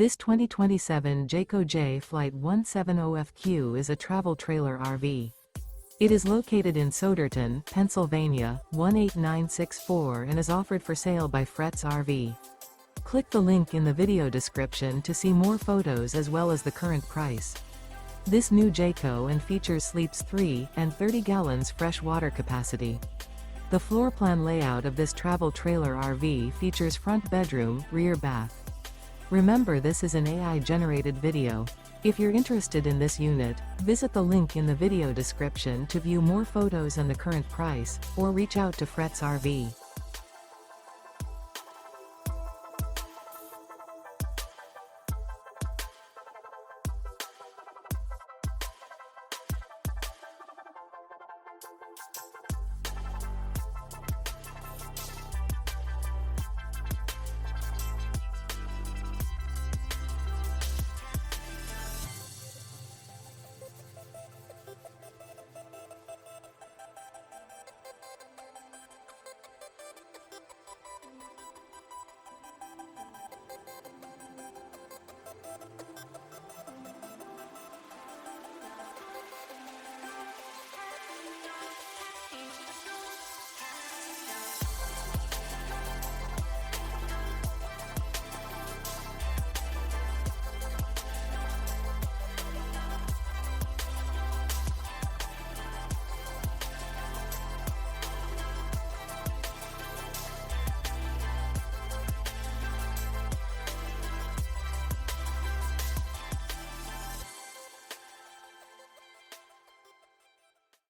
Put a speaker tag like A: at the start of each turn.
A: This 2027 Jayco J Flight 170FQ is a travel trailer RV. It is located in Souderton, Pennsylvania, 18964 and is offered for sale by Fretz RV. Click the link in the video description to see more photos as well as the current price. This new Jayco and features sleeps 3 and 30 gallons fresh water capacity. The floor plan layout of this travel trailer RV features front bedroom, rear bath. Remember, this is an AI-generated video. If you're interested in this unit, visit the link in the video description to view more photos and the current price, or reach out to Fretz RV.